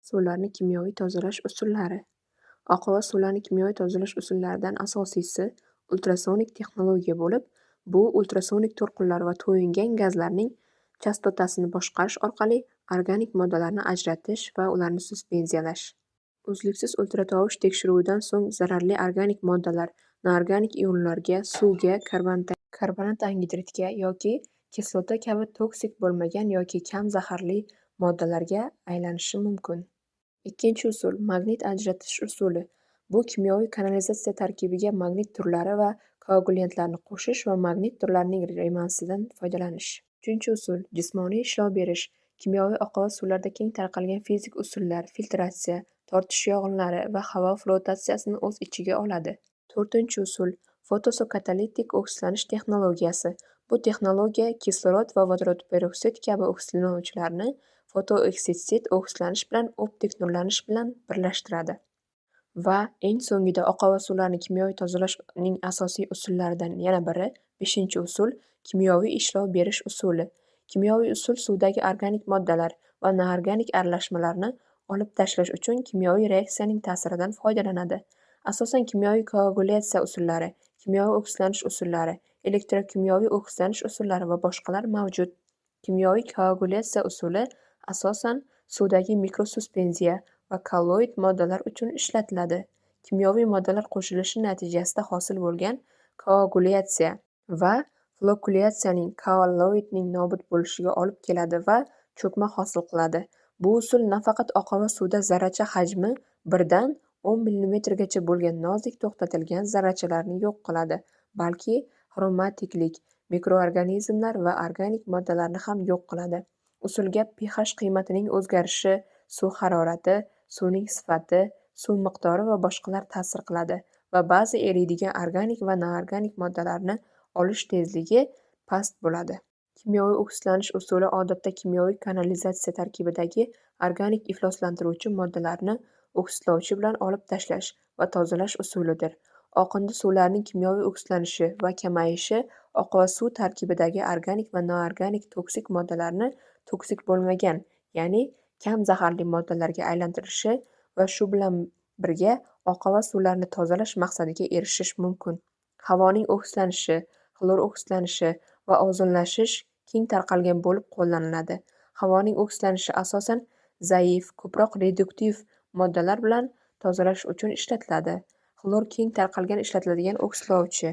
Suvlarni kimyoviy tozalash usullari. Oqova suvlarni kimyoviy tozalash usullaridan asosiysi ultrasonik texnologiya bo'lib, bu ultrasonik to'lqinlar va to'yingan gazlarning chastotasini boshqarish orqali organik moddalarni ajratish va ularni suspenziyalash. Uzluksiz ultratovush tekshiruvidan so'ng zararli organik moddalar noorganik ionlarga, suvga, karbonat angidridga yoki kislota kabi toksik bo'lmagan yoki kam zaharli moddalarga aylanishi mumkin. Ikkinchi usul magnit ajratish usuli. Bu kimyoviy kanalizatsiya tarkibiga magnit turlari va koagulantlarni qo'shish va magnit turlarining remansidan foydalanish. Uchinchi usul jismoniy ishlov berish. Kimyoviy oqova suvlarda keng tarqalgan fizik usullar, filtratsiya, tortish yog'inlari va havo flotatsiyasini o'z ichiga oladi. To'rtinchi usul fotosokatalitik oksidlanish texnologiyasi. Bu texnologiya kislorod va vodorod peroksid kabi oksidlanuvchilarni fotooksidsiz oksidlanish bilan optik nurlanish bilan birlashtiradi. Va eng so'nggida oqova suvlarni kimyoviy tozalashning asosiy usullaridan yana biri, beshinchi usul kimyoviy ishlov berish usuli. Kimyoviy usul suvdagi organik moddalar va noorganik aralashmalarni olib tashlash uchun kimyoviy reaksiyaning ta'siridan foydalanadi. Asosan kimyoviy koagulyatsiya usullari, kimyoviy oksidlanish usullari, elektrokimyoviy oksidlanish usullari va boshqalar mavjud. Kimyoviy koagulyatsiya usuli asosan suvdagi mikrosuspenziya va kolloid moddalar uchun ishlatiladi. Kimyoviy moddalar qo'shilishi natijasida hosil bo'lgan koagulyatsiya va flokulyatsiyaning kolloidning nobud bo'lishiga olib keladi va cho'kma hosil qiladi. Bu usul nafaqat oqova suvda zarracha hajmi 1 dan 10 mm gacha bo'lgan nozik to'xtatilgan zarrachalarni yo'q qiladi, balki xromatiklik, mikroorganizmlar va organik moddalarni ham yo'q qiladi. Usulga pH qiymatining o'zgarishi, suv harorati, suvning sifati, suv miqdori va boshqalar ta'sir qiladi va ba'zi eriydigan organik va noorganik moddalarni olish tezligi past bo'ladi. Kimyoviy oksidlanish usuli odatda kimyoviy kanalizatsiya tarkibidagi organik ifloslantiruvchi moddalarni oksidlovchi bilan olib tashlash va tozalash usulidir. Oqindi suvlarning kimyoviy oksidlanishi va kamayishi oqova suv tarkibidagi organik va noorganik toksik moddalarni toksik bo'lmagan, ya'ni kam zaharli moddalarga aylantirishi va shu bilan birga oqova suvlarni tozalash maqsadiga erishish mumkin. Havoning oksidlanishi, xlor oksidlanishi va ozonlashish keng tarqalgan bo'lib qo'llaniladi. Havoning oksidlanishi asosan zaif, ko'proq reduktiv moddalar bilan tozalash uchun ishlatiladi. Xlor keng tarqalgan ishlatiladigan oksidlovchi.